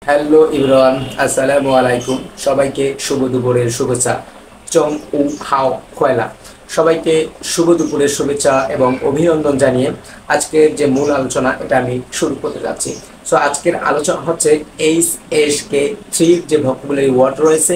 Hello Ibran, আসসালামু আলাইকুম। সবাইকে শুভ দুপুরের শুভেচ্ছা। চং উ হাও খোয়লা। সবাইকে শুভ দুপুরের শুভেচ্ছা এবং অভিনন্দন জানিয়ে আজকের যে মূল আলোচনা এটা আমি শুরু করতে যাচ্ছি। সো আজকের আলোচনা হচ্ছে HSK 3 যে ভোকাবুলারি ওয়ার্ড রয়েছে,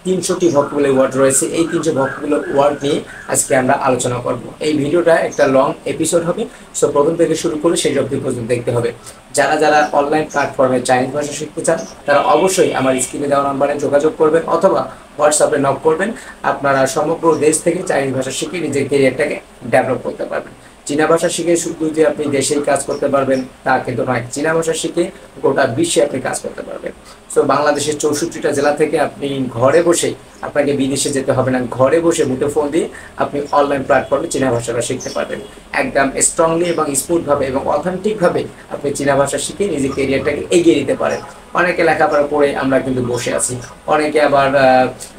300টি ভোকাবুলারি ওয়ার্ড রয়েছে। এই 300 ভোকাবুলারি ওয়ার্ড নিয়ে আজকে আমরা আলোচনা করব। এই ভিডিওটা একটা লং এপিসোড হবে। সো প্রথম থেকে শুরু করে সেই অবধি পর্যন্ত দেখতে হবে। যারা যারা অনলাইন প্ল্যাটফর্মে চাইনিজ ভাষা শিখতে চান তারা অবশ্যই আমার স্ক্রিনে দেওয়া নাম্বারে যোগাযোগ করবেন অথবা হোয়াটসঅ্যাপে নক করবেন। আপনারা সমগ্র দেশ থেকে চাইনিজ ভাষা শিখে নিজের ক্যারিয়ারটাকে ডেভেলপ করতে পারবেন। চীনা ভাষা শিখে শুধু যে আপনি দেশেই কাজ করতে পারবেন তা কিন্তু নয়, চীনা ভাষা শিখে গোটা বিশ্বে আপনি কাজ করতে পারবেন। সো বাংলাদেশের 64টা জেলা থেকে আপনি ঘরে বসে, আপনাকে বিদেশে যেতে হবে না, ঘরে বসে মুঠোফোন দিয়ে আপনি অনলাইন প্ল্যাটফর্মে চীনা ভাষাটা শিখতে পারবেন। একদম স্ট্রংলি এবং স্মুথভাবে এবং অথেন্টিকভাবে আপনি চীনা ভাষা শিখে নিজের ক্যারিয়ারটাকে এগিয়ে নিতে পারেন। অনেকে লেখাপড়া করে আমরা কিন্তু বসে আছি, অনেকে আবার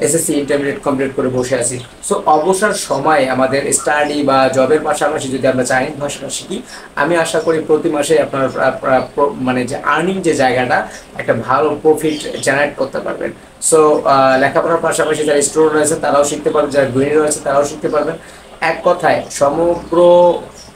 এসএসসি ইন্টারমিডিয়েট কমপ্লিট করে বসে আছি। সো অবসর সময় আমাদের স্টাডি বা জবের পাশাপাশি যদি আমরা চাইনিজ ভাষাটা শিখি, আমি আশা করি প্রতি মাসে আপনার মানে যে আর্নিং যে জায়গাটা একটা ভালো প্রফিট জেনারেট করতে পারবেন। সো লেখাপড়ার পাশাপাশি যারা স্টুডেন্ট রয়েছে তারাও শিখতে পারবেন, যারা গৃহিণী রয়েছে তারাও শিখতে পারবেন। এক কথায় সমগ্র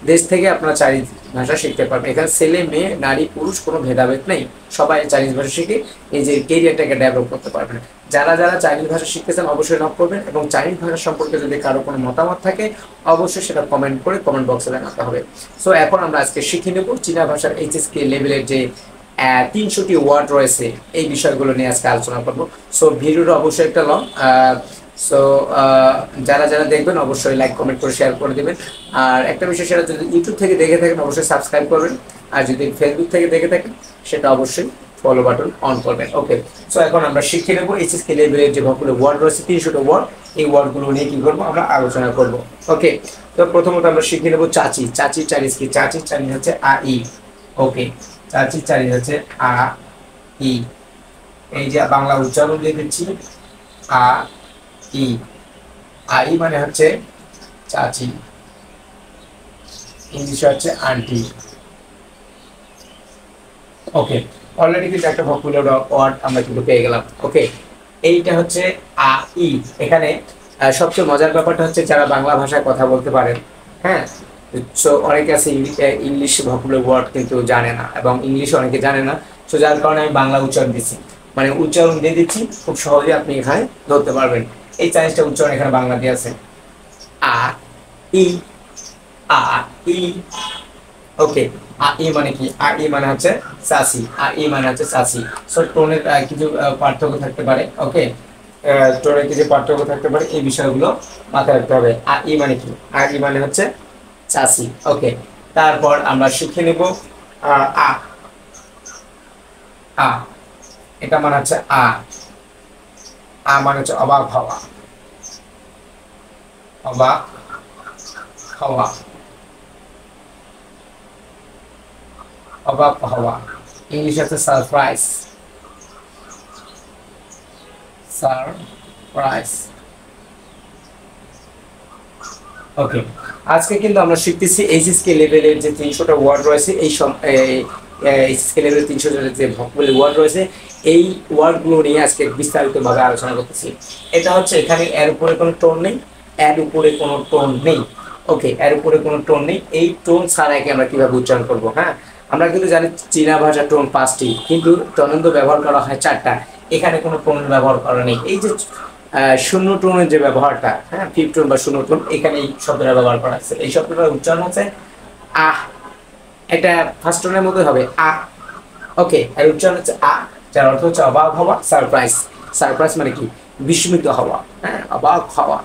দেশ থেকে আপনারা চাইনিজ ভাষা শিখতে পারবেন। এখানে ছেলে মেয়ে নারী পুরুষ কোনো ভেদাভেদ নেই, সবাই চাইনিজ ভাষা শিখে নিজের কেরিয়ারটাকে ডেভেলপ করতে পারবেন। যারা যারা চাইনিজ ভাষা শিখতে চান অবশ্যই নক করবেন এবং চাইনিজ ভাষা সম্পর্কে যদি কারো কোনো মতামত থাকে অবশ্যই সেটা কমেন্ট করে কমেন্ট বক্সে জানাতে হবে। সো এখন আমরা আজকে শিখে নেব চীনা ভাষার HSK লেভেলের যে 300টি ওয়ার্ড রয়েছে, এই বিষয়গুলো নিয়ে আজকে আলোচনা করবো। সো ভিডিওটা অবশ্যই একটা লং। সো যারা যারা দেখবেন অবশ্যই লাইক কমেন্ট করে শেয়ার করে দেবেন। আর একটা বিষয়, সেটা যদি ইউটিউব থেকে দেখে থাকেন অবশ্যই সাবস্ক্রাইব করবেন, আর যদি ফেসবুক থেকে দেখে থাকেন সেটা অবশ্যই ফলো বাটন অন করবেন। ওকে, সো এখন আমরা শিখে নেব HSK লেভেলের যে ভোকাবুলারি ওয়ার্ড রয়েছে 300টা ওয়ার্ড, এই ওয়ার্ডগুলো নিয়ে কি করবো আমরা আলোচনা করব। ওকে, তো প্রথমত আমরা শিখে নেব চাচি। চাচি চাইনিজ কি? চাচি চাইনিজ হচ্ছে আ ই। ওকে, চাচি চাইনিজ হচ্ছে আ ই। এই যে বাংলা উচ্চারণ দিয়ে দিচ্ছি আ ই। আই মানে হচ্ছে চাচি, ইংলিশে হচ্ছে আন্টি। ওকে, অলরেডি কিন্তু একটা ভোকাবুলারি ওয়ার্ড আমরা কিন্তু পেয়ে গেলাম। ওকে, এইটা হচ্ছে আ ই। এখানে সবচেয়ে মজার ব্যাপারটা হচ্ছে যারা বাংলা ভাষায় কথা বলতে পারেন, হ্যাঁ, সো অনেকে আছে ইংলিশ ভোকাবুলারি ওয়ার্ড কিন্তু জানে না এবং ইংলিশ অনেকে জানে না। সো যার কারণে আমি বাংলা উচ্চারণ দিচ্ছি, মানে উচ্চারণ দিয়ে দিচ্ছি, খুব সহজে আপনি এখানে ধরতে পারবেন। এই চাইনিজটা উচ্চারণ এখানে বাংলা দিয়ে আছে আ ই। আ ই। ওকে, আ ই মানে কি? আ ই মানে হচ্ছে চাচি। আ ই মানে হচ্ছে চাচি। সো টোনের কিছু পার্থক্য থাকতে পারে। ওকে, টোনের কিছু পার্থক্য থাকতে পারে, এই বিষয়গুলো মাথায় রাখতে হবে। আ ই মানে কি? আ ই মানে হচ্ছে চাচি। ওকে, তারপর আমরা শিখে নেব আ। আ এটা মানে হচ্ছে আ। আ মানে হচ্ছে অবাক হওয়া। অবাক হওয়া। অবাক হওয়া, ইংলিশ আছে সারপ্রাইজ। সারপ্রাইজ। ওকে, আজকে কিন্তু আমরা শিখতেছি HSK লেভেলের যে 300টা ওয়ার্ড রয়েছে, এই HSK লেভেলের 300 যে ভোকাবুলারি ওয়ার্ড রয়েছে, এই ওয়ার্ডগুলো নিয়ে আজকে বিস্তারিতভাবে আলোচনা করতেছি। এটা হচ্ছে এখানে এর উপরে কোনো টোন নেই, এর উপরে কোনো টোন নেই। ওকে, এর উপরে কোনো টোন নেই। এই টোন ছাড়াকে আমরা কিভাবে উচ্চারণ করবো? হ্যাঁ, আমরা কিন্তু জানি চীনা ভাষা টোন 5টি, কিন্তু টনেন্দ্র ব্যবহার করা হয় 4টা। এখানে কোনো টোন ব্যবহার করা নেই। এই যে শূন্য টোনের যে ব্যবহারটা, হ্যাঁ, ফিফ টোন বা শূন্য টোন, এখানে এই শব্দটা ব্যবহার করা হচ্ছে। এই শব্দটার উচ্চারণ হচ্ছে আহ। এটা ফার্স্ট টোনের মধ্যে হবে আ। ওকে, এর উচ্চারণ হচ্ছে আ, যার অর্থ হচ্ছে অবাক হওয়া, সারপ্রাইজ। সারপ্রাইজ মানে কি? বিস্মিত হওয়া, হ্যাঁ, অবাক হওয়া।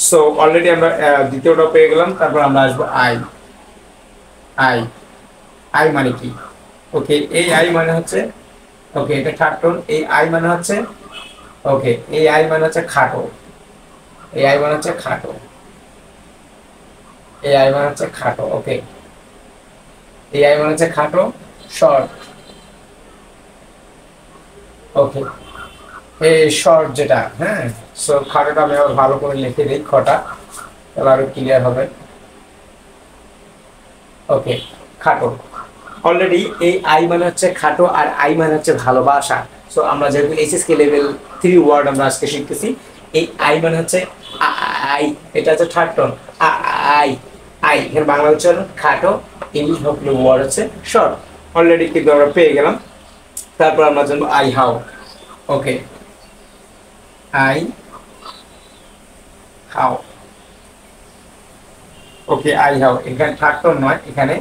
সো অলরেডি আমরা দ্বিতীয়টা পেয়ে গেলাম। তারপর আমরা আসবো আই। আই। আই মানে কি? ওকে, এই আই মানে হচ্ছে, ওকে, এটা থার্ড টোন। এই আই মানে হচ্ছে, ওকে, এই আই মানে হচ্ছে খাটো। এই আই মানে হচ্ছে খাটো। এই আই মানে হচ্ছে খাটো। ওকে, এই আই মানে হচ্ছে খাটো, শর্ট। ওকে, এই শর্ট যেটা, হ্যাঁ। সো খাটোটা আমি আবার ভালো করে লিখে দিই, খটা, তাহলে আরো ক্লিয়ার হবে। ওকে, খাটো। অলরেডি এই আই মানে হচ্ছে খাটো আর আই মানে হচ্ছে ভালোবাসা। সো আমরা যেহেতু এইচএসকে লেভেল 3 ওয়ার্ড আমরা আজকে শিখতেছি, এই আই মানে হচ্ছে আই, এটা হচ্ছে থার্ড টোন। আই আই এখানে বাংলা উচ্চারণ খাটো, ইংলিশ ভোকাবুলারি ওয়ার্ড হচ্ছে শর্ট। অলরেডি কিন্তু আমরা পেয়ে গেলাম। তারপর আমরা জানবো I how. Okay, I how. Okay, I how এখানে থার্ড টোন নয়, এখানে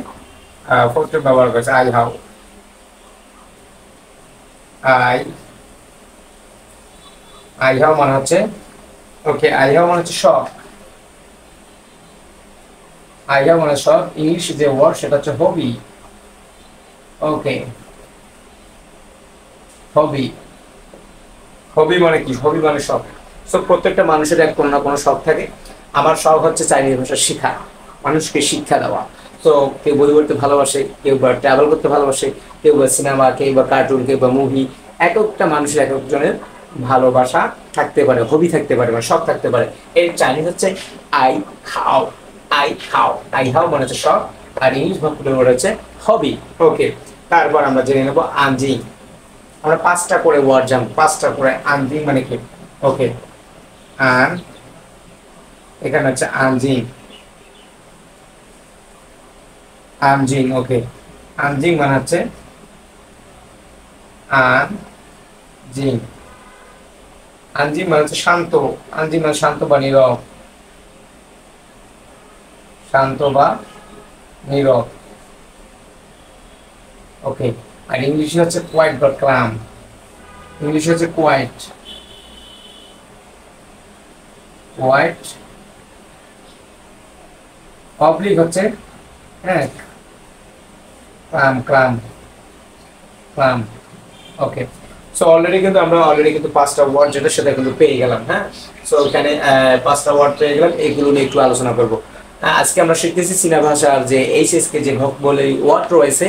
ফোর্থ টোন ব্যবহার করেছে। I how, I I how মানে হচ্ছে, ওকে, আই হাউ মানে হচ্ছে শখ। আই হাউ মানে শখ। ইংলিশ যে ওয়ার্ড সেটা হচ্ছে হবি। ওকে, হবি। হবি মানে কি? হবি মানে শখ। সো প্রত্যেকটা মানুষের এক কোনো না কোনো শখ থাকে। আমার শখ হচ্ছে চাইনিজ ভাষা শেখা, মানুষকে শিক্ষা দেওয়া। তো কেউ বই পড়তে ভালোবাসে, কেউ বা ট্রাভেল করতে ভালোবাসে, কেউ বা সিনেমা, কেউ বা কার্টুন, কেউ বা মুভি। এক একটা মানুষের এক একজনের ভালোবাসা থাকতে পারে, হবি থাকতে পারে, মানে শখ থাকতে পারে। এর চাইনিজ হচ্ছে আই হাও। আই হাও, আই হাও মানে হচ্ছে শখ, আর ইংলিশ ভোকাবুলারি হচ্ছে হবি। ওকে, তারপর আমরা জেনে নেব আনজিং। আমরা 5টা করে ওয়ার্ড জানবো, 5টা করে। আনজিং মানে কি? ওকে, আন, এখানে হচ্ছে আনজিং। আনজিং, ওকে, আনজিং মানে হচ্ছে আনজিং। আনজিং মানে হচ্ছে শান্ত। আনজিং মানে শান্ত বা নীরব, শান্ত বা নীরব। ওকে, আর ইংলিশে হচ্ছে কোয়াইট বা ক্লাম। ইংলিশে হচ্ছে কোয়াইট, কোয়াইট। অবলিক হচ্ছে, হ্যাঁ, ক্লাম, ক্লাম, ক্লাম। ওকে, সো অলরেডি কিন্তু আমরা অলরেডি কিন্তু 5টা ওয়ার্ড যেটা সেটা কিন্তু পেয়ে গেলাম। হ্যাঁ, সো এখানে 5টা ওয়ার্ড পেয়ে গেলাম, এগুলো নিয়ে একটু আলোচনা করব। আজকে আমরা শিখতেছি চীনা ভাষার যে এইচএসকে যে ভোকাবুলারি ওয়ার্ড রয়েছে,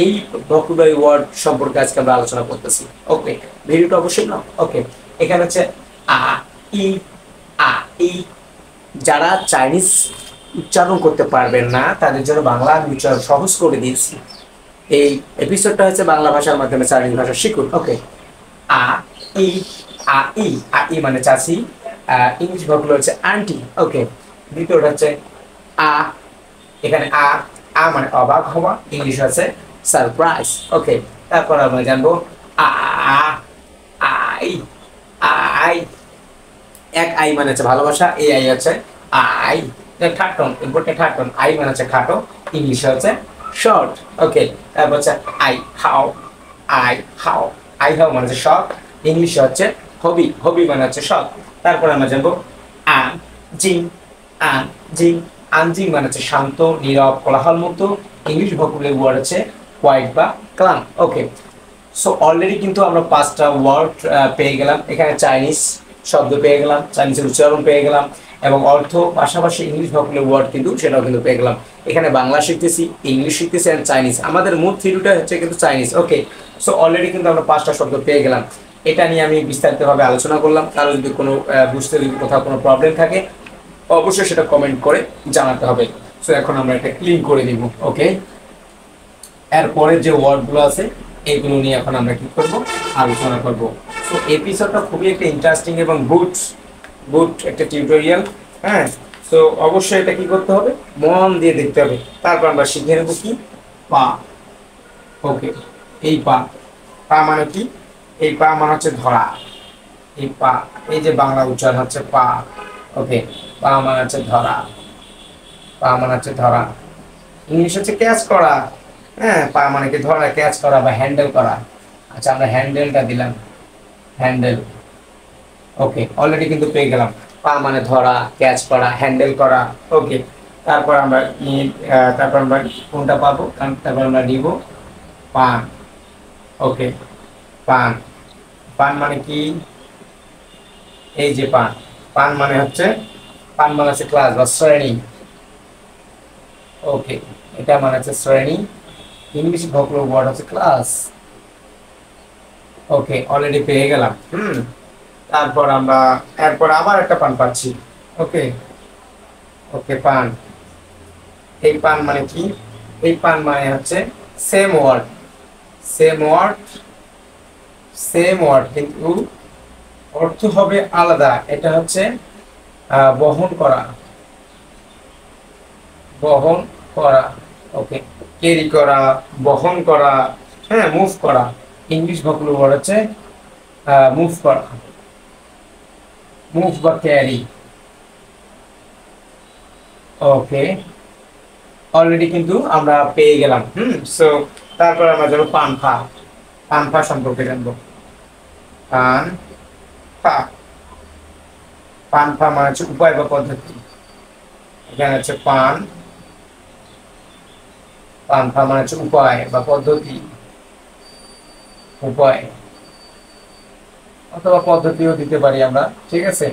এই ভোকাবুলারি ওয়ার্ড সম্পর্কে আজকে আমরা আলোচনা করতেছি। ওকে, ভিডিওটা অবশ্যই নাও। ওকে, এখানে হচ্ছে আ, ই, আ, ই। যারা চাইনিজ উচ্চারণ করতে পারবেন না তাদের জন্য বাংলা আমি উচ্চারণ সহজ করে দিয়েছি। এই এপিসোডটা হচ্ছে বাংলা ভাষার মাধ্যমে চাইনিজ ভাষা শিখুন। ওকে, আ, ই, আ, ই। আ, ই মানে চাচি, ইংলিশ ভোকাবুলারি হচ্ছে আন্টি। ওকে, দ্বিতীয়টা হচ্ছে আ, এখানে আ মানে অবাক হওয়া, ইংলিশ হচ্ছে সারপ্রাইজ। ওকে, তারপর আমরা জানবো আ, আই, আই। এক আই মানে হচ্ছে ভালোবাসা, এই আই হচ্ছে আই। Third tone, important third tone. আই মানে হচ্ছে খাটো, ইংলিশে হচ্ছে শর্ট। ওকে, তারপর হচ্ছে আই হাও। আই হাও, আই হাও মানে হচ্ছে শখ, ইংলিশে হচ্ছে হবি। হবি মানে হচ্ছে শখ। তারপর আমরা জানবো আন জিং। আন জিং, আনজিং মানে হচ্ছে শান্ত, নীরব, কোলাহল মুক্ত। ইংলিশ ভোকাবুলারি ওয়ার্ড হচ্ছে কোয়াইট বা ক্লাম। ওকে, সো অলরেডি কিন্তু আমরা 5টা ওয়ার্ড পেয়ে গেলাম। এখানে চাইনিজ শব্দ পেয়ে গেলাম, চাইনিজের উচ্চারণ পেয়ে গেলাম, এবং অর্থ পাশাপাশি ইংলিশ ভোকাবুলারি ওয়ার্ড কিন্তু সেটাও কিন্তু পেয়ে গেলাম। এখানে বাংলা শিখতেছি, ইংলিশ শিখতেছি, আর চাইনিজ। আমাদের মূল থিওরিটা হচ্ছে কিন্তু চাইনিজ। ওকে, সো অলরেডি কিন্তু আমরা 5টা শব্দ পেয়ে গেলাম। এটা নিয়ে আমি বিস্তারিতভাবে আলোচনা করলাম। কারো যদি কোনো বুঝতে যদি কোথাও কোনো প্রবলেম থাকে অবশ্যই সেটা কমেন্ট করে জানাতে হবে। সো এখন আমরা এটা ক্লিন করে দিব। ওকে, এরপরে যে ওয়ার্ডগুলো আছে এগুলো নিয়ে এখন আমরা কি করব, আলোচনা করব। সো এপিসোডটা খুবই একটা ইন্টারেস্টিং এবং গুড গুড একটা টিউটোরিয়াল। হ্যাঁ, সো অবশ্যই এটা কি করতে হবে, মন দিয়ে দেখতে হবে। তারপর আমরা শিখে নেব কি, পা। ওকে, এই পা, পা মানে কি? এই পা মানে হচ্ছে ধরা। এই পা, এই যে বাংলা উচ্চারণ হচ্ছে পা। ওকে, পা মানে হচ্ছে ধরা, পা মানে হচ্ছে ধরা। ইংলিশ হচ্ছে ক্যাচ করা। হ্যাঁ, পা মানে কি ধরা, ক্যাচ করা বা হ্যান্ডেল করা। আচ্ছা, আমরা হ্যান্ডেলটা দিলাম, হ্যান্ডেল। ওকে, অলরেডি কিন্তু পেয়ে গেলাম। পা মানে ধরা, ক্যাচ করা, হ্যান্ডেল করা। ওকে, তারপর আমরা তারপর আমরা কোনটা পাবো, তারপর আমরা নিব পান। ওকে, পান। পান মানে কি? এই যে পান, পান মানে হচ্ছে, পান মানে হচ্ছে ক্লাস বা শ্রেণী। ওকে, এটা মানে হচ্ছে শ্রেণী, ইংলিশ ভোকাবুলারি ওয়ার্ড হচ্ছে ক্লাস। ওকে, অলরেডি পেয়ে গেলাম। তারপর আমরা এরপর আবার একটা পান পাচ্ছি। ওকে, ওকে, পান। এই পান মানে কি? এই পান মানে হচ্ছে same word, same word, same word, কিন্তু অর্থ হবে আলাদা। এটা হচ্ছে বহন করা, বহন করা। ওকে, ক্যারি করা, বহন করা, হ্যাঁ, মুভ করা। ইংলিশ ভোকাবুলারি ওয়ার্ড হচ্ছে মুভ করা, মুভ বা ক্যারি। ওকে, অলরেডি কিন্তু আমরা পেয়ে গেলাম। সো তারপর আমরা যাবো পানফা। পানফা সম্পর্কে জানবো। পানফা, পানফা মানে হচ্ছে উপায় বা পদ্ধতি। এখানে হচ্ছে পান, পানফা মানে হচ্ছে উপায় বা পদ্ধতি, উপায় অথবা পদ্ধতিও দিতে পারি আমরা, ঠিক আছে।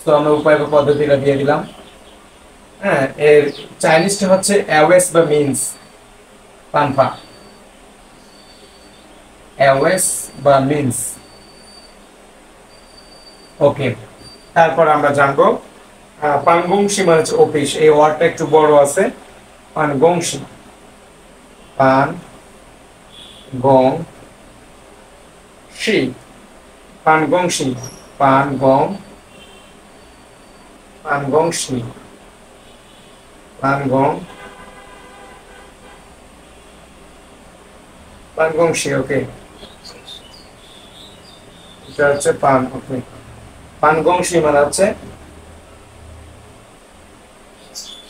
তো আমরা উপায় বা পদ্ধতিটা দিয়ে দিলাম। হ্যাঁ, এর চাইনিজটা হচ্ছে অ্যাওয়েস বা মিনস। পানফা, অ্যাওয়েস বা মিনস। ওকে, তারপর আমরা জানবো পানগংশী মানে হচ্ছে অফিস। এই ওয়ার্ডটা একটু বড় আছে। পানগংশী, পান গং শি, পানগংশী, পান গং, পানগংশী, পানগং, পানগংশী। ওকে, এটা হচ্ছে পান। ওকে, পানগংশী মানে হচ্ছে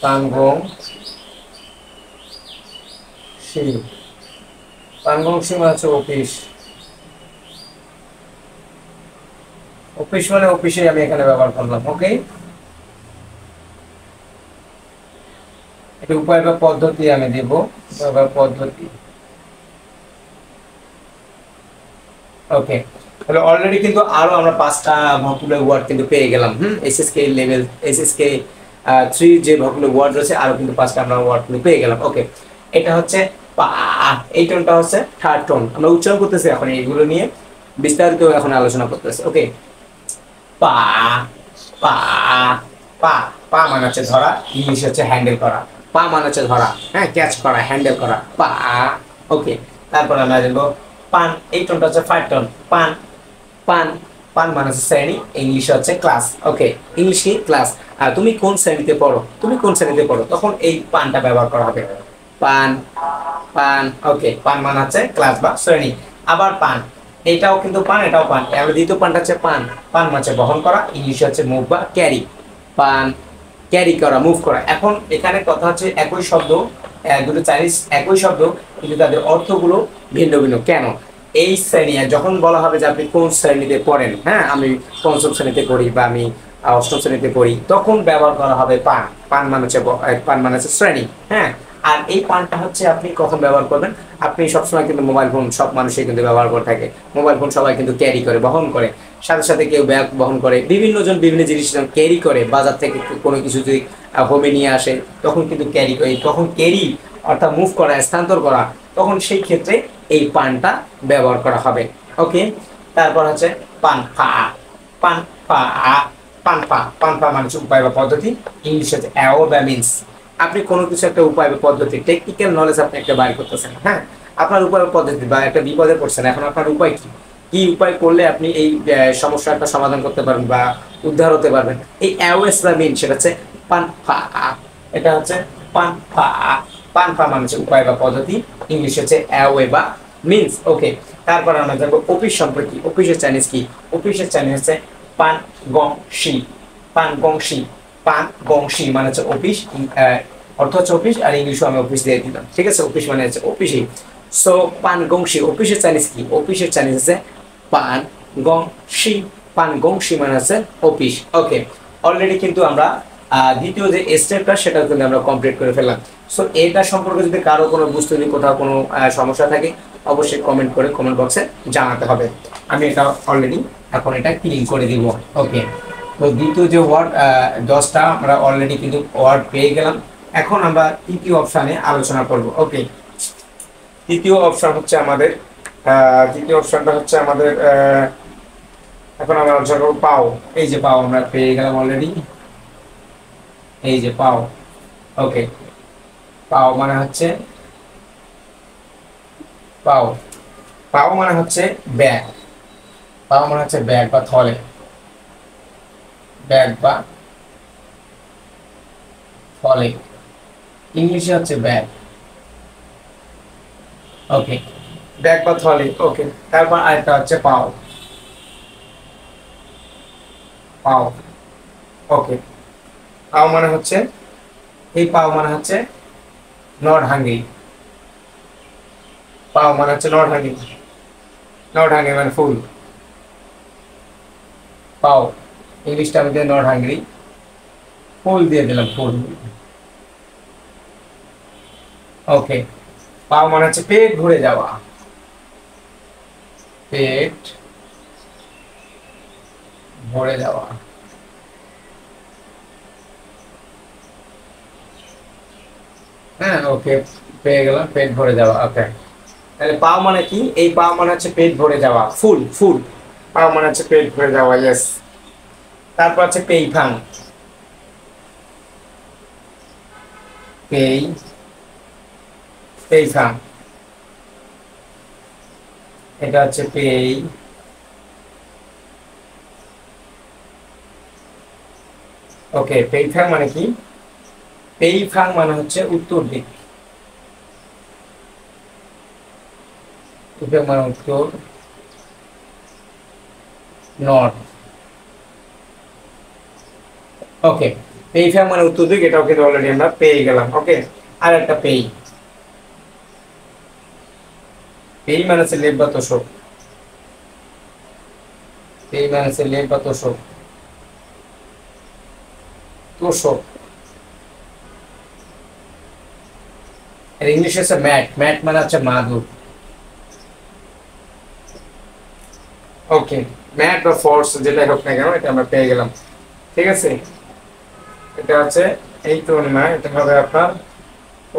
পানগং শি, পানগংশী মানে হচ্ছে অফিস। অফিস মানে অফিসে আমি এখানে ব্যবহার করলাম। ওকে, এটা উপায় বা পদ্ধতি আমি দিব, উপায় বা পদ্ধতি। ওকে, তাহলে অলরেডি কিন্তু আরো আমরা 5টা ভোকাবুলারি ওয়ার্ড কিন্তু পেয়ে গেলাম। এসএসকে লেভেল, এসএসকে 3 যে ভোকাবুলারি ওয়ার্ড রয়েছে, আরো কিন্তু 5টা আমরা ওয়ার্ড কিন্তু পেয়ে গেলাম। ওকে, এটা হচ্ছে পা, এই টোনটা হচ্ছে থার্ড টোন। আমরা উচ্চারণ করতেছি এখন, এইগুলো নিয়ে বিস্তারিত এখন আলোচনা করতেছি। ওকে, পা, পা, পা, পা মানে হচ্ছে ধরা, ইংলিশ হচ্ছে হ্যান্ডেল করা। পা মানে হচ্ছে ধরা, হ্যাঁ, ক্যাচ করা, হ্যান্ডেল করা, পা। ওকে, তারপর আমরা দেখবো পান। এই টোনটা হচ্ছে ফাইভ টোন। পান, পান, পান মানে হচ্ছে শ্রেণী, ইংলিশ হচ্ছে ক্লাস। ওকে, ইংলিশ কি ক্লাস। আর তুমি কোন শ্রেণীতে পড়ো, তুমি কোন শ্রেণীতে পড়ো, তখন এই পানটা ব্যবহার করা হবে। পান, পান। ওকে, পান মানে হচ্ছে ক্লাস বা শ্রেণী। আবার পান, এটাও কিন্তু পান, এটাও পান। এবার দ্বিতীয় পানটা হচ্ছে পান। পান মানে হচ্ছে বহন করা, ইংলিশে হচ্ছে মুভ বা ক্যারি। পান, ক্যারি করা, মুভ করা। এখন এখানে কথা হচ্ছে একই শব্দ, দুটো চাইনিজ একই শব্দ, কিন্তু তাদের অর্থগুলো ভিন্ন ভিন্ন। কেন? এই শ্রেণী যখন বলা হবে যে আপনি কোন শ্রেণীতে পড়েন, হ্যাঁ, আমি পঞ্চম শ্রেণীতে পড়ি বা আমি অষ্টম শ্রেণীতে পড়ি, তখন ব্যবহার করা হবে পান। পান মানে হচ্ছে পান মানে হচ্ছে শ্রেণী, হ্যাঁ। আর এই পানটা হচ্ছে আপনি কখন ব্যবহার করবেন, আপনি সবসময় কিন্তু মোবাইল ফোন সব মানুষই কিন্তু ব্যবহার করে থাকে। মোবাইল ফোন সবাই কিন্তু ক্যারি করে, বহন করে, সাথে সাথে কেউ ব্যাগ বহন করে, বিভিন্ন জন বিভিন্ন জিনিস ক্যারি করে। বাজার থেকে কোনো কিছু যদি হোমে নিয়ে আসে, তখন কিন্তু ক্যারি করে। তখন ক্যারি অর্থাৎ মুভ করা, স্থানান্তর করা, তখন সেই ক্ষেত্রে এই পানটা ব্যবহার করা হবে। ওকে, তারপর হচ্ছে পান ফা, পান ফা, পান ফা। পান ফা মানে হচ্ছে উপায় বা পদ্ধতি, ইংলিশ হচ্ছে অ্যাও বা মিনস। আপনি কোনো কিছু একটা উপায় বা পদ্ধতি, টেকনিক্যাল নলেজ আপনি একটা বাইর করতেছেন, হ্যাঁ, আপনার উপায় বা পদ্ধতি বা একটা বিপদে পড়ছেন, এখন আপনার উপায় কি, কি উপায় করলে আপনি এই সমস্যাটা সমাধান করতে পারবেন বা উদ্ধার হতে পারবেন। এই অ্যাওয়েস বা মিন, সেটা হচ্ছে পান ফা। এটা হচ্ছে পান ফা। পান ফা মানে হচ্ছে উপায় বা পদ্ধতি, ইংলিশ হচ্ছে অ্যাওয়ে বা মিনস। ওকে, তারপর আমরা জানবো অফিস সম্পর্কে। অফিসের চাইনিজ কি? অফিসের চাইনিজ হচ্ছে পান গং শি। পান গং শি, পান গং শি মানে হচ্ছে অফিস, অর্থ হচ্ছে অফিস, আর ইংলিশও আমি অফিস দিয়ে দিলাম, ঠিক আছে। অফিস মানে হচ্ছে অফিসই। সো পান গং শি, অফিসের চাইনিজ কি? অফিসের চাইনিজ হচ্ছে পান গং শি। পান গং শি মানে হচ্ছে অফিস। ওকে, অলরেডি কিন্তু আমরা দ্বিতীয় যে স্টেপটা, সেটা কিন্তু আমরা কমপ্লিট করে ফেললাম। সো এটা সম্পর্কে যদি কারো কোনো বুঝতে যদি কোথাও কোনো সমস্যা থাকে, অবশ্যই কমেন্ট করে কমেন্ট বক্সে জানাতে হবে। আমি এটা অলরেডি এখন এটা ক্লিন করে দিব। ওকে, তো দ্বিতীয় যে ওয়ার্ড 10টা আমরা অলরেডি কিন্তু ওয়ার্ড পেয়ে গেলাম। এখন আমরা তৃতীয় অপশানে আলোচনা করব। ওকে, তৃতীয় অপশন হচ্ছে আমাদের তৃতীয় অপশনটা হচ্ছে আমাদের এখন আমরা আলোচনা করবো পাও। এই যে পাও আমরা পেয়ে গেলাম অলরেডি, এই যে পাও। ওকে, পাও মানে হচ্ছে পাও, পাও মানে হচ্ছে ব্যাগ, পাও মানে হচ্ছে ব্যাগ বা থলে, ব্যাগ বা থলে, ইংলিশে হচ্ছে ব্যাগ। ওকে, ব্যাগ বা থলে। ওকে, তারপর আরেকটা হচ্ছে পাও, পাও। ওকে, পাও মানে হচ্ছে, এই পাও মানে হচ্ছে নট হাঙ্গি, পাও মানে হচ্ছে নট হাঙ্গি, নট হাঙ্গি মানে ফুল, পাও ইংলিশটা আমি দিয়ে নট হাঙ্গরি, ফুল দিয়ে দিলাম, ফুল। ওকে, পাও মানে হচ্ছে পেট ভরে যাওয়া, পেট ভরে যাওয়া। হ্যাঁ, ওকে, পেয়ে গেলাম, পেট ভরে যাওয়া। ওকে, তাহলে পাও মানে কি, এই পাও মানে হচ্ছে পেট ভরে যাওয়া, ফুল ফুল, পাও মানে হচ্ছে পেট ভরে যাওয়া, ইয়েস। তারপর হচ্ছে পেইফাং, পেই, পেইফাং, এটা হচ্ছে পেই। ওকে, পেইফাং মানে কি, পেইফাং মানে হচ্ছে উত্তর দিক, পেইফাং মানে উত্তর, নর্থ। ওকে, পেইফাং মানে উত্তর দিক, এটাও কিন্তু অলরেডি আমরা পেয়ে গেলাম। ওকে, আর একটা পেই, পেই মানে হচ্ছে লেপ বা তোষক, পেই মানে হচ্ছে লেপ বা তোষক, তোষক। আর ইংলিশে হচ্ছে ম্যাট, ম্যাট মানে হচ্ছে মাদুর। ওকে, ম্যাট বা ফোর্স যেটাই হোক না কেন, এটা আমরা পেয়ে গেলাম। ঠিক আছে, এটা হচ্ছে এই টোন না, এটা হবে আপনার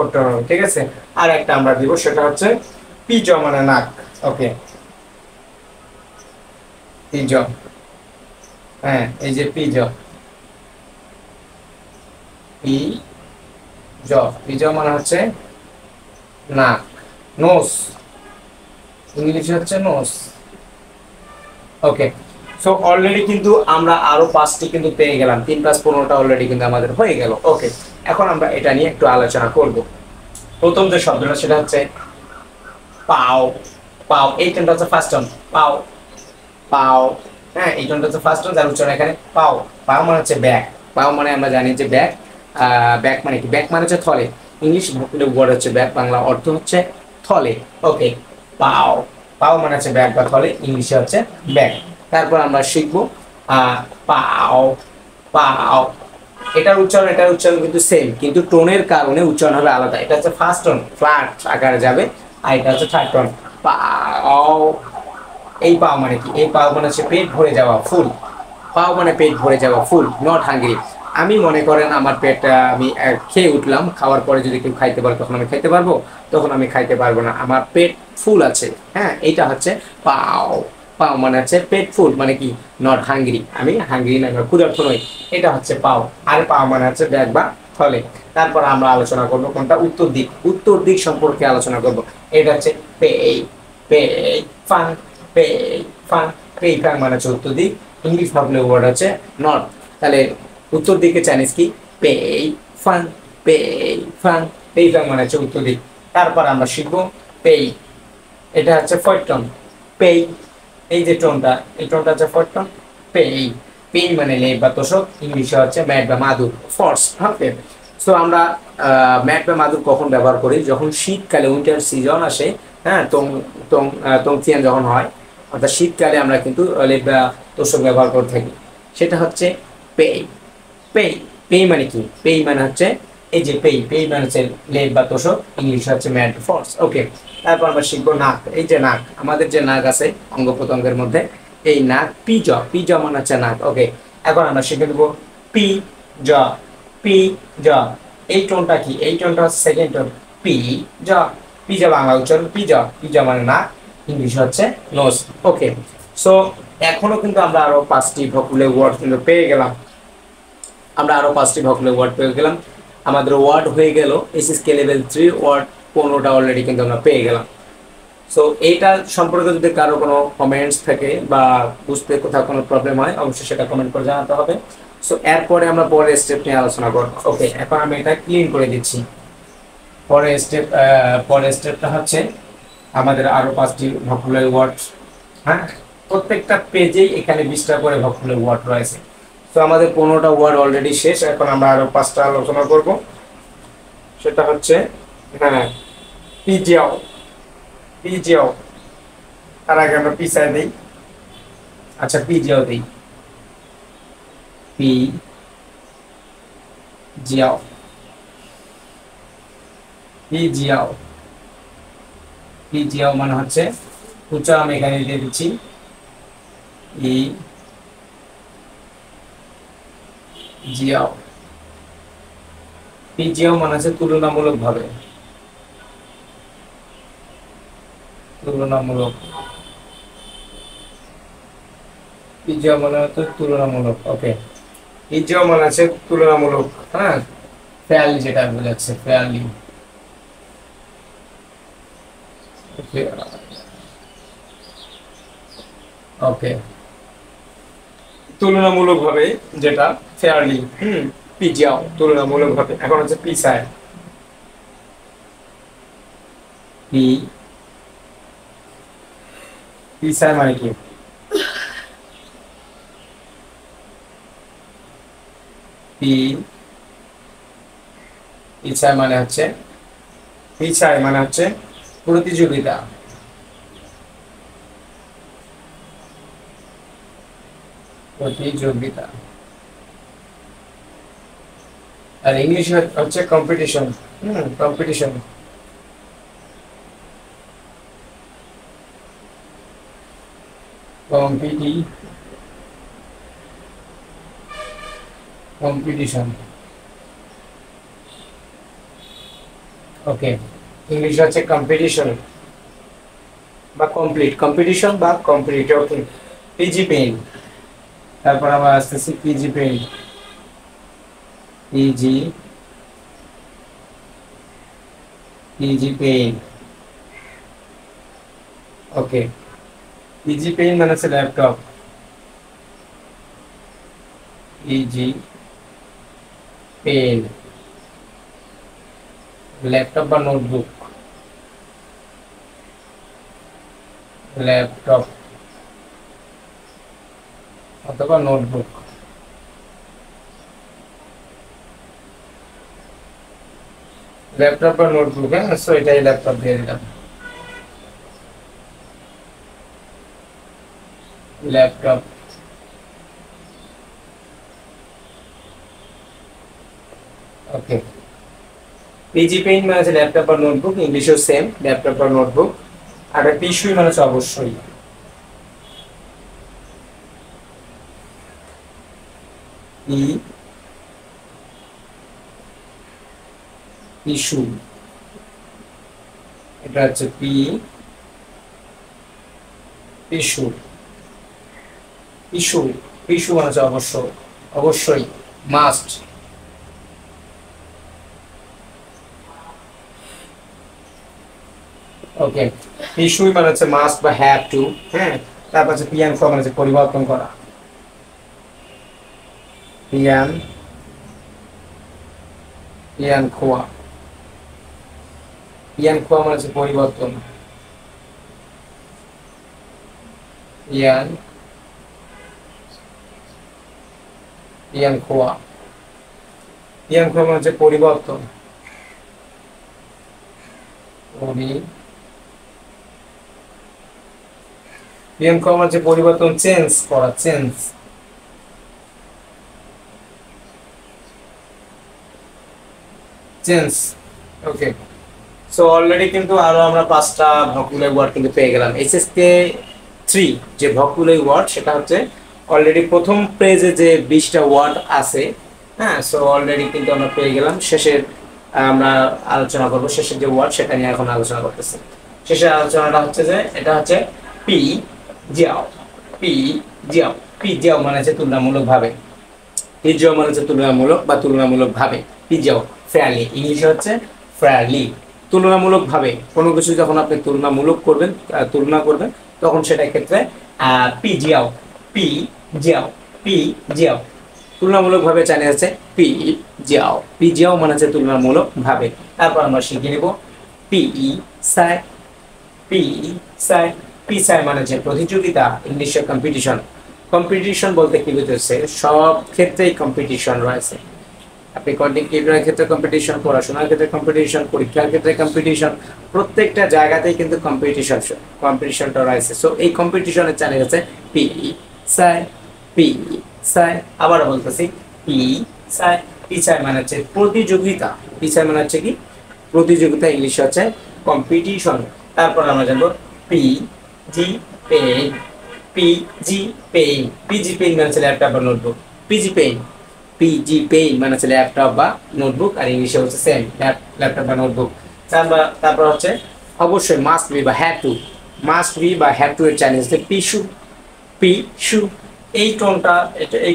ওটোন। ঠিক আছে, আর একটা আমরা দিব, সেটা হচ্ছে পিজ মানে নাক। ওকে, পিজ, হ্যাঁ এই যে পিজ, পি জ, পিজ মানে হচ্ছে নাক, নোস, ইংলিশে হচ্ছে নোস। ওকে, সো অলরেডি কিন্তু আমরা আরো 5টি কিন্তু পেয়ে গেলাম, 3 + 15টা অলরেডি কিন্তু আমাদের হয়ে গেল। ওকে, এখন আমরা এটা নিয়ে একটু আলোচনা করব। প্রথম যে শব্দটা সেটা হচ্ছে পাও, পাও, এই টোনটা হচ্ছে ফার্স্ট টোন, পাও, পাও। হ্যাঁ, এই টোনটা হচ্ছে ফার্স্ট টোন, যার উচ্চারণ এখানে পাও। পাও মানে হচ্ছে ব্যাগ, পাও মানে আমরা জানি যে ব্যাগ, ব্যাগ মানে কি, ব্যাগ মানে হচ্ছে থলে, ইংলিশ ওয়ার্ড হচ্ছে ব্যাগ, বাংলা অর্থ হচ্ছে থলে। ওকে, পাও, পাও মানে হচ্ছে ব্যাগ বা থলে, ইংলিশে হচ্ছে ব্যাগ। তারপর আমরা শিখবো পাও, পাও, এটার উচ্চারণ কিন্তু সেম, কিন্তু টোনের কারণে উচ্চারণ হবে আলাদা। এটা হচ্ছে ফার্স্ট টোন, ফ্ল্যাট আকারে যাবে, আর এটা হচ্ছে থার্ড টোন, পাও। এই পাও মানে কি, এই পাও মানে হচ্ছে পেট ভরে যাওয়া, ফুল, পাও মানে পেট ভরে যাওয়া, ফুল, নট হাঙ্গরি। আমি মনে করেন আমার পেট, আমি খেয়ে উঠলাম, খাওয়ার পরে যদি কেউ খাইতে পারে তখন আমি খাইতে পারবো, তখন আমি খাইতে পারবো না, আমার পেট ফুল আছে। হ্যাঁ, এইটা হচ্ছে পাও, পাও মানে হচ্ছে পেট ফুল, মানে কি নট হাঙ্গরি, আমি হাঙ্গরি না, ক্ষুধার্ত নই, এটা হচ্ছে পাও। আর পাও মানে হচ্ছে ব্যাগ বা থলে। তারপর আমরা আলোচনা করবো কোনটা, উত্তর দিক, উত্তর দিক সম্পর্কে আলোচনা করব। এটা হচ্ছে পেই, পেই ফাং, পেই ফাং, পেই ফাং মানে হচ্ছে উত্তর দিক, ইংলিশ ভাবলে ওয়ার্ড হচ্ছে নর্থ। তাহলে উত্তর দিকে চাইনিজ কি, পেই ফাং, পেই ফাং, পেই ফাং মানে হচ্ছে উত্তর দিক। তারপর আমরা শিখবো পেই, এটা হচ্ছে ফোর্থ টোন, পেই, এই যে টোনটা, এই টোনটা হচ্ছে ফোর্থ টোন, পেই, পেই মানে লেপ বা তোষক, ইংলিশে হচ্ছে ম্যাট বা মাদুর, ফর্স। ওকে, সো আমরা ম্যাট বা মাদুর কখন ব্যবহার করি, যখন শীতকালে উইন্টার সিজন আসে, হ্যাঁ, তং তং তংতিয়ান যখন হয়, অর্থাৎ শীতকালে আমরা কিন্তু লেপ বা তোষক ব্যবহার করে থাকি, সেটা হচ্ছে পেই, পেই, পেই মানে কি, পেই মানে হচ্ছে এই যে পেই, পেই মানে হচ্ছে লেপ বা তোষক, ইংলিশ হচ্ছে ম্যাট ফোর্স। ওকে, তারপর আমরা শিখবো নাক, এই যে নাক, আমাদের যে নাক আছে অঙ্গ প্রত্যঙ্গের মধ্যে, এই নাক, পিজ, পিজ মানে হচ্ছে নাক। ওকে, এখন আমরা শিখে দেবো পি জ, পি জ, এই টোনটা কি, এই টোনটা হচ্ছে সেকেন্ড টোন, পি জ, পি জ বাংলা উচ্চারণ পি জ, পি জ মানে নাক, ইংলিশ হচ্ছে নোজ। ওকে, সো এখনো কিন্তু আমরা আরো 5টি ভোকাবুলারি ওয়ার্ড কিন্তু পেয়ে গেলাম, আমরা আরো 5টি ভোকাবুলারি ওয়ার্ড পেয়ে গেলাম। আমাদের ওয়ার্ড হয়ে গেল এসএসকে লেভেল 3 ওয়ার্ড 15টা অলরেডি কিন্তু আমরা পেয়ে গেলাম। সো এইটা সম্পর্কে যদি কারো কোনো কমেন্টস থাকে বা বুঝতে কোথাও কোনো প্রবলেম হয় অবশ্যই সেটা কমেন্ট করে জানাতে হবে। সো এরপরে আমরা পরের স্টেপ নিয়ে আলোচনা করব। ওকে, এখন আমি এটা ক্লিন করে দিচ্ছি। পরের স্টেপটা হচ্ছে আমাদের আরো 5টি ভোকাবুলারি ওয়ার্ড। হ্যাঁ, প্রত্যেকটা পেজেই এখানে 20টা করে ভোকাবুলারি ওয়ার্ড রয়েছে। তো আমাদের 15টা ওয়ার্ড অলরেডি শেষ, এখন আমরা আরো 5টা আলোচনা করব। সেটা হচ্ছে হ্যাঁ পিজিয়াও। পিজিয়াও, তার আগে আমরা পিছায় দিই। আচ্ছা, পিজিয়াও দিই। P Xiao, পিজিয়াও। পিজিয়াও মানে হচ্ছে উচ্চারণ আমি এখানে দিয়ে দিচ্ছি ই জিয়াও। পিজিয়াও মানে হচ্ছে তুলনামূলক ভাবে, তুলনামূলক। পিজিয়াও মানে হচ্ছে তুলনামূলক। ওকে, পিজিয়াও মানে আছে তুলনামূলক। হ্যাঁ, ফেয়ারলি যেটা বোঝাচ্ছে, ফেয়ারলি। ওকে, তুলনামূলক ভাবে যেটা ফেয়ারলি। পিজিয়াও তুলনামূলক ভাবে। এখন হচ্ছে পিছায়। পি পিছায় মানে কি? পি পিছায় মানে হচ্ছে, পিছায় মানে হচ্ছে প্রতিযোগিতা। প্রতিযোগিতা। আর ইংলিশ হচ্ছে competition. Competition. Competition. Okay, English হচ্ছে কম্পিটিশন বা কমপ্লিট। কম্পিটিশন বা কমপ্লিট। ওকে, পিজি পেইন। তারপর আবার আসতেছি পিজি পেইন। পিজি পিজি পেইন। ওকে, পিজি পেইন মানে হচ্ছে ল্যাপটপ। পিজি পেইন, ল্যাপটপ বা নোটবুক। ল্যাপটপ অথবা নোটবুক। ল্যাপটপ বা নোটবুক। হ্যাঁ, সো এটাই ল্যাপটপ দিয়ে দিলাম। ল্যাপটপ। ওকে, পিজি পেইন মানে হচ্ছে ল্যাপটপ বা নোটবুক, ইংলিশও সেম, ল্যাপটপ বা নোটবুক। আর পিসুই মানে হচ্ছে অবশ্যই। পিসু, এটা হচ্ছে পিসু। পিসু, পিসু মানে হচ্ছে অবশ্য, অবশ্যই, মাস্ট। ওকে, পিসুই মানে হচ্ছে মাস্ট বা হ্যাভ টু। হ্যাঁ, তারপর হচ্ছে পিয়ান খোয়া মানে হচ্ছে পরিবর্তন করা। পিয়ান পিয়ান খোয়া। পিয়ান খোয়া মানে হচ্ছে পরিবর্তন। পিয়ান পিয়ান খোয়া। পিয়ান খোয়া মানে হচ্ছে পরিবর্তন। পিয়ান খোয়া মানে হচ্ছে পরিবর্তন, চেঞ্জ করা, চেঞ্জ। চেঞ্জ। ওকে, সো অলরেডি কিন্তু আরো আমরা 5টা ভোকাবুলারি ওয়ার্ড কিন্তু পেয়ে গেলাম। এসএসকে 3 যে ভোকাবুলারি ওয়ার্ড সেটা হচ্ছে অলরেডি প্রথম পেজে যে 20টা ওয়ার্ড আছে। হ্যাঁ, সো অলরেডি কিন্তু আমরা পেয়ে গেলাম। শেষের আমরা আলোচনা করব, শেষের যে ওয়ার্ড সেটা নিয়ে এখন আলোচনা করতেছি। শেষের আলোচনাটা হচ্ছে যে এটা হচ্ছে P Xiao. P Xiao. P Xiao মানে হচ্ছে তুলনামূলক ভাবে। পি মানে হচ্ছে তুলনামূলক বা তুলনামূলক ভাবে। পিজিও ফেয়ারলি, ইংলিশে হচ্ছে ফেয়ারলি। তুলনামূলকভাবে কোনো কিছু যখন আপনি তুলনা করবেন তখন সেটার ক্ষেত্রে P Xiao P Xiao P Xiao তুলনামূলকভাবে চালিয়ে যাচ্ছে পি জিয়াও মানে হচ্ছে তুলনামূলকভাবে। তারপর আমরা শিখে নেব পিই সাই পি সাই পি সাই মানে হচ্ছে প্রতিযোগিতা, ইংলিশে কম্পিটিশন। কম্পিটিশন বলতে কি বুঝতেছে, সব ক্ষেত্রেই কম্পিটিশন রয়েছে। আপনি কন্টেন্ট ক্রিয়েটরের ক্ষেত্রে কম্পিটিশন, পড়াশোনার ক্ষেত্রে কম্পিটিশন, পরীক্ষার ক্ষেত্রে কম্পিটিশন, প্রত্যেকটা জায়গাতেই কিন্তু কম্পিটিশনটা রয়েছে। সো এই কম্পিটিশনের চালিয়ে যাচ্ছে পি সাই পি সাই। আবার বলতেছি পি সাই পি সাই মানে হচ্ছে প্রতিযোগিতা, পি সাই মানে হচ্ছে কি প্রতিযোগিতা, ইংলিশে হচ্ছে কম্পিটিশন। তারপর আমরা জানবো P G pain P G pain PG পেইন মানে হচ্ছে ল্যাপটপ বা নোটবুক। পিজি পেইন মানে হচ্ছে ল্যাপটপ বা নোটবুক, আর ইংলিশে হচ্ছে সেম ল্যাপটপ বা নোটবুক। তারপর হচ্ছে অবশ্যই মাস্ট বি বা হ্যাভ টু এর চাইনিজ হচ্ছে পিশু। এই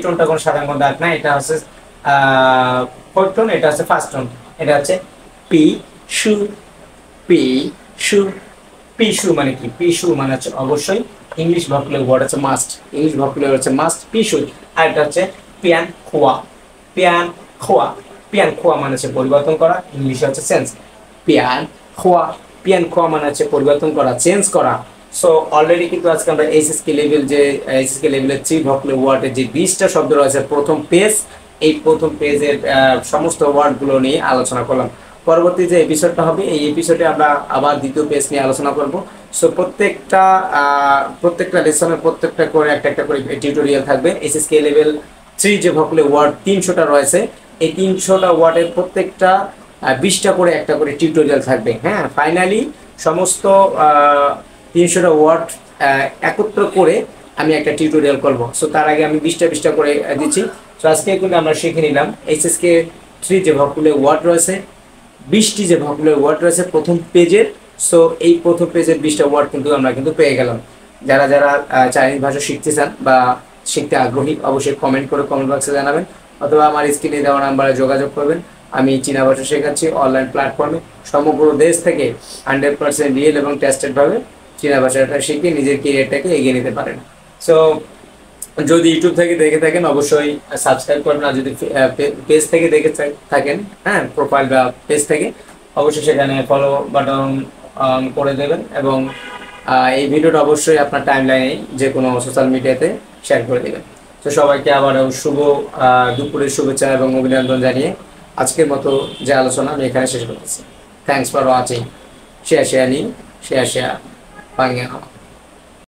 টোনটা কোনো সাধারণ কোনো দাগ না, এটা হচ্ছে ফোর্থ টোন, এটা হচ্ছে ফার্স্ট টোন। এটা হচ্ছে পিশু পিশু পিশু মানে কি? পিশু মানে হচ্ছে অবশ্যই ইংলিশ ভোকাবুলারি ওয়ার্ড হচ্ছে মাস্ট পিশু। আর এটা হচ্ছে পিয়ান খোয়া মানে হচ্ছে পরিবর্তন করা, ইংলিশে হচ্ছে চেঞ্জ। পিয়ান খোয়া মানে হচ্ছে পরিবর্তন করা, চেঞ্জ করা। সো অলরেডি কিন্তু আজকে আমরা এইচএসকে লেভেলের 3 ভোকাবুলারি ওয়ার্ডের যে 20টা শব্দ রয়েছে প্রথম পেজ, এই প্রথম পেজের সমস্ত ওয়ার্ডগুলো নিয়ে আলোচনা করলাম। পরবর্তী যে এপিসোডটা হবে, এই এপিসোডে আমরা আবার দ্বিতীয় পেজ নিয়ে আলোচনা করব। সো প্রত্যেকটা লেসনের প্রত্যেকটা করে একটা করে টিউটোরিয়াল থাকবে। এসএসকে লেভেল 3 যে ভোকাবুলারি ওয়ার্ড 300টা রয়েছে, এই 300টা ওয়ার্ডের প্রত্যেকটা 20টা করে একটা করে টিউটোরিয়াল থাকবে। হ্যাঁ, ফাইনালি সমস্ত 300টা ওয়ার্ড একত্র করে আমি একটা টিউটোরিয়াল করব। সো তার আগে আমি 20টা করে দিচ্ছি। সো আজকে কিন্তু আমরা শিখে নিলাম এইচএসকে 3 যে ভোকাবুলারি ওয়ার্ড রয়েছে, 20টি যে ভোকাবুলারি ওয়ার্ড রয়েছে প্রথম পেজের। সো এই প্রথম পেজের 20টা ওয়ার্ড কিন্তু আমরা কিন্তু পেয়ে গেলাম। যারা চাইনিজ ভাষা শিখতে চান বা শিখতে আগ্রহী, অবশ্যই কমেন্ট বক্সে জানাবেন, অথবা আমার স্ক্রিনে দেওয়া নাম্বারে যোগাযোগ করবেন। আমি চীনা ভাষা শেখাচ্ছি অনলাইন প্ল্যাটফর্মে, সমগ্র দেশ থেকে 100% রিয়েল এবং টেস্টেডভাবে চীনা ভাষাটা শিখে নিজের ক্যারিয়ারটাকে এগিয়ে নিতে পারেন। সো যদি ইউটিউব থেকে দেখে থাকেন অবশ্যই সাবস্ক্রাইব করবেন, আর যদি পেজ থেকে দেখে থাকেন, হ্যাঁ, প্রোফাইল বা পেজ থেকে, অবশ্যই সেখানে ফলো বাটন করে দেবেন, এবং এই ভিডিওটা অবশ্যই আপনার টাইমলাইনে যে কোনো সোশ্যাল মিডিয়াতে শেয়ার করে দেবেন। তো সবাইকে আবারও শুভ দুপুরের শুভেচ্ছা এবং অভিনন্দন জানিয়ে আজকের মতো যে আলোচনা আমি এখানে শেষ করতেছি। Thanks for watching. শেয়ার শেয়ার পাঙ্গিয়া।